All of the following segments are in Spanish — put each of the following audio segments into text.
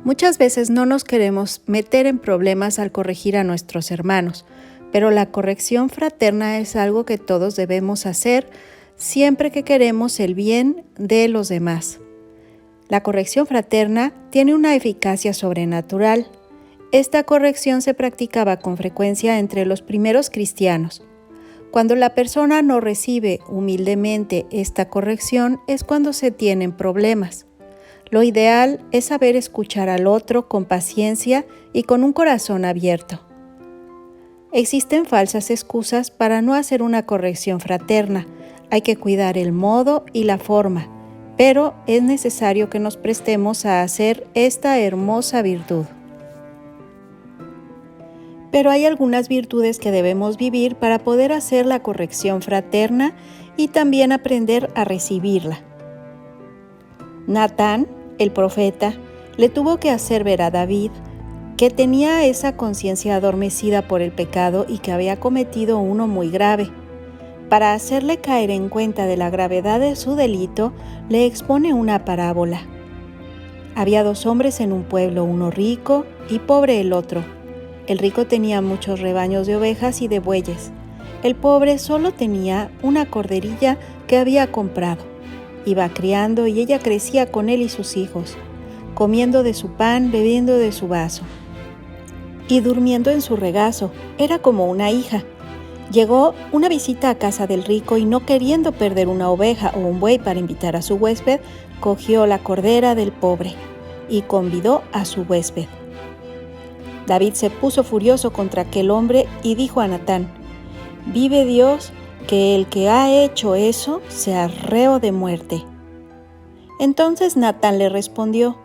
Muchas veces no nos queremos meter en problemas al corregir a nuestros hermanos, pero la corrección fraterna es algo que todos debemos hacer siempre que queremos el bien de los demás. La corrección fraterna tiene una eficacia sobrenatural. Esta corrección se practicaba con frecuencia entre los primeros cristianos. Cuando la persona no recibe humildemente esta corrección es cuando se tienen problemas. Lo ideal es saber escuchar al otro con paciencia y con un corazón abierto. Existen falsas excusas para no hacer una corrección fraterna. Hay que cuidar el modo y la forma, pero es necesario que nos prestemos a hacer esta hermosa virtud. Pero hay algunas virtudes que debemos vivir para poder hacer la corrección fraterna y también aprender a recibirla. Natán, el profeta, le tuvo que hacer ver a David que tenía esa conciencia adormecida por el pecado y que había cometido uno muy grave. Para hacerle caer en cuenta de la gravedad de su delito, le expone una parábola. Había 2 hombres en un pueblo, uno rico y pobre el otro. El rico tenía muchos rebaños de ovejas y de bueyes. El pobre solo tenía una corderilla que había comprado. Iba criando y ella crecía con él y sus hijos, comiendo de su pan, bebiendo de su vaso y durmiendo en su regazo. Era como una hija. Llegó una visita a casa del rico y no queriendo perder una oveja o un buey para invitar a su huésped, cogió la cordera del pobre y convidó a su huésped. David se puso furioso contra aquel hombre y dijo a Natán: «Vive Dios, que el que ha hecho eso sea reo de muerte». Entonces Natán le respondió: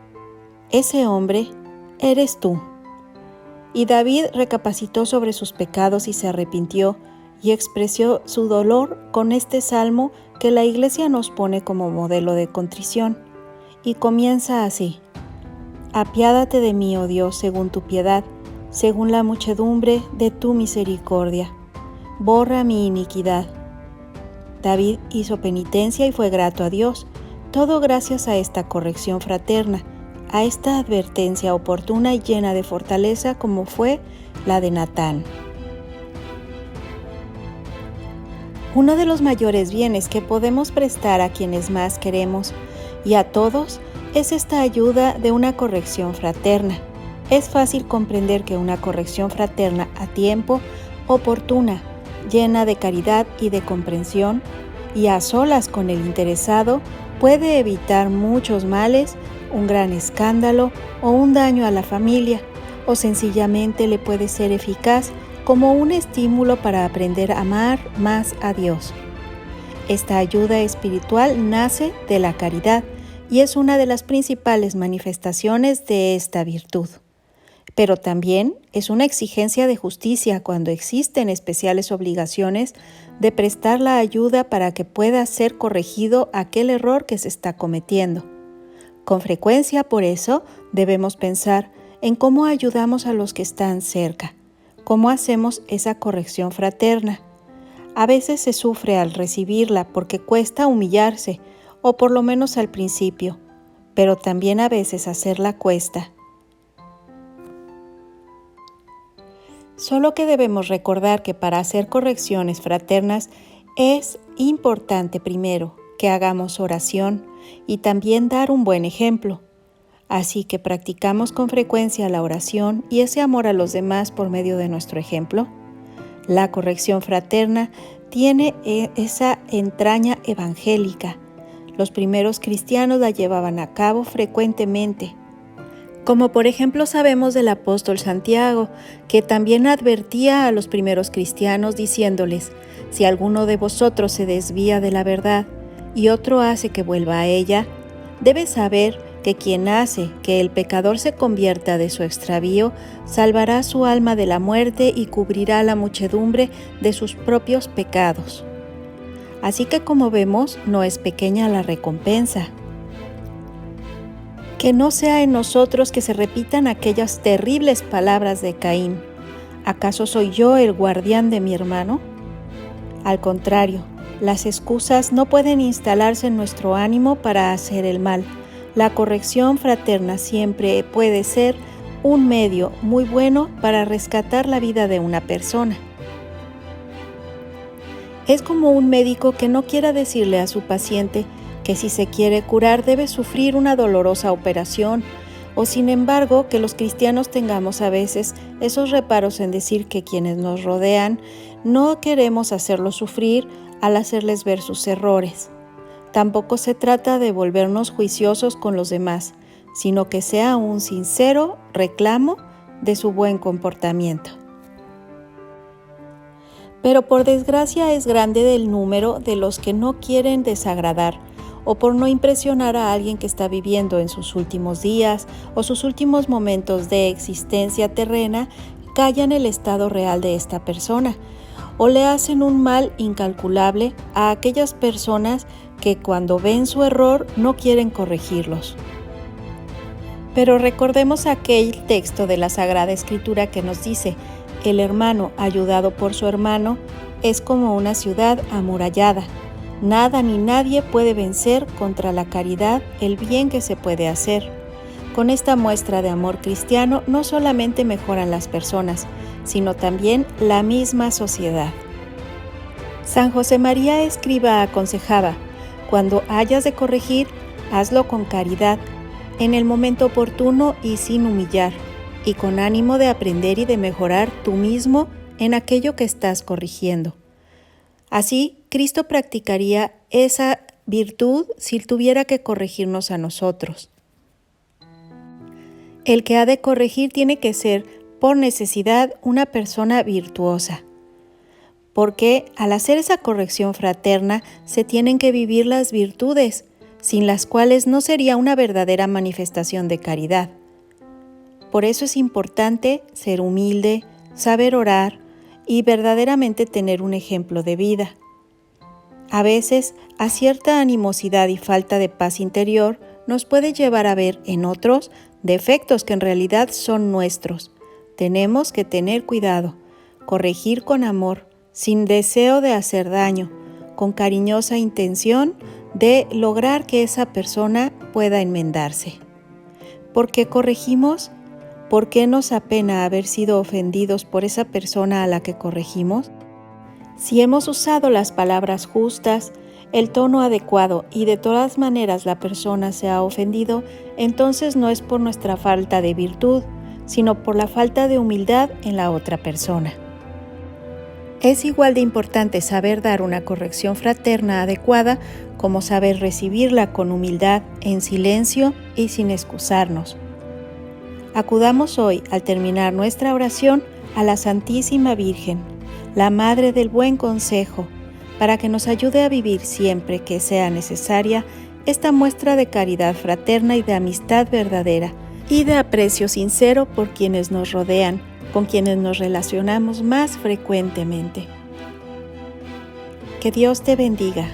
«Ese hombre eres tú». Y David recapacitó sobre sus pecados y se arrepintió y expresó su dolor con este salmo que la Iglesia nos pone como modelo de contrición. Y comienza así: «Apiádate de mí, oh Dios, según tu piedad, según la muchedumbre de tu misericordia. Borra mi iniquidad». David hizo penitencia y fue grato a Dios, todo gracias a esta corrección fraterna, a esta advertencia oportuna y llena de fortaleza como fue la de Natán. Uno de los mayores bienes que podemos prestar a quienes más queremos y a todos es esta ayuda de una corrección fraterna. Es fácil comprender que una corrección fraterna a tiempo, oportuna, llena de caridad y de comprensión, y a solas con el interesado, puede evitar muchos males, un gran escándalo o un daño a la familia, o sencillamente le puede ser eficaz como un estímulo para aprender a amar más a Dios. Esta ayuda espiritual nace de la caridad y es una de las principales manifestaciones de esta virtud. Pero también es una exigencia de justicia cuando existen especiales obligaciones de prestar la ayuda para que pueda ser corregido aquel error que se está cometiendo. Con frecuencia, por eso, debemos pensar en cómo ayudamos a los que están cerca, cómo hacemos esa corrección fraterna. A veces se sufre al recibirla porque cuesta humillarse, o por lo menos al principio, pero también a veces hacerla cuesta. Solo que debemos recordar que para hacer correcciones fraternas es importante primero que hagamos oración y también dar un buen ejemplo. Así que practicamos con frecuencia la oración y ese amor a los demás por medio de nuestro ejemplo. La corrección fraterna tiene esa entraña evangélica. Los primeros cristianos la llevaban a cabo frecuentemente. Como por ejemplo sabemos del apóstol Santiago, que también advertía a los primeros cristianos diciéndoles: «Si alguno de vosotros se desvía de la verdad y otro hace que vuelva a ella, debe saber que quien hace que el pecador se convierta de su extravío, salvará su alma de la muerte y cubrirá la muchedumbre de sus propios pecados». Así que como vemos, no es pequeña la recompensa. Que no sea en nosotros que se repitan aquellas terribles palabras de Caín: ¿acaso soy yo el guardián de mi hermano? Al contrario, las excusas no pueden instalarse en nuestro ánimo para hacer el mal. La corrección fraterna siempre puede ser un medio muy bueno para rescatar la vida de una persona. Es como un médico que no quiera decirle a su paciente que si se quiere curar debe sufrir una dolorosa operación, o sin embargo que los cristianos tengamos a veces esos reparos en decir que quienes nos rodean no queremos hacerlos sufrir al hacerles ver sus errores. Tampoco se trata de volvernos juiciosos con los demás, sino que sea un sincero reclamo de su buen comportamiento. Pero por desgracia es grande el número de los que no quieren desagradar o por no impresionar a alguien que está viviendo en sus últimos días o sus últimos momentos de existencia terrena, callan el estado real de esta persona o le hacen un mal incalculable a aquellas personas que cuando ven su error no quieren corregirlos. Pero recordemos aquel texto de la Sagrada Escritura que nos dice: el hermano ayudado por su hermano es como una ciudad amurallada. Nada ni nadie puede vencer contra la caridad el bien que se puede hacer. Con esta muestra de amor cristiano no solamente mejoran las personas, sino también la misma sociedad. San José María Escriba aconsejaba: cuando hayas de corregir, hazlo con caridad, en el momento oportuno y sin humillar, y con ánimo de aprender y de mejorar tú mismo en aquello que estás corrigiendo. Así, Cristo practicaría esa virtud si tuviera que corregirnos a nosotros. El que ha de corregir tiene que ser, por necesidad, una persona virtuosa, porque al hacer esa corrección fraterna se tienen que vivir las virtudes, sin las cuales no sería una verdadera manifestación de caridad. Por eso es importante ser humilde, saber orar y verdaderamente tener un ejemplo de vida. A veces, a cierta animosidad y falta de paz interior nos puede llevar a ver en otros defectos que en realidad son nuestros. Tenemos que tener cuidado, corregir con amor, sin deseo de hacer daño, con cariñosa intención de lograr que esa persona pueda enmendarse. ¿Por qué corregimos? ¿Por qué nos apena haber sido ofendidos por esa persona a la que corregimos? Si hemos usado las palabras justas, el tono adecuado y de todas maneras la persona se ha ofendido, entonces no es por nuestra falta de virtud, sino por la falta de humildad en la otra persona. Es igual de importante saber dar una corrección fraterna adecuada como saber recibirla con humildad, en silencio y sin excusarnos. Acudamos hoy, al terminar nuestra oración, a la Santísima Virgen, la Madre del Buen Consejo, para que nos ayude a vivir siempre que sea necesaria esta muestra de caridad fraterna y de amistad verdadera, y de aprecio sincero por quienes nos rodean, con quienes nos relacionamos más frecuentemente. Que Dios te bendiga.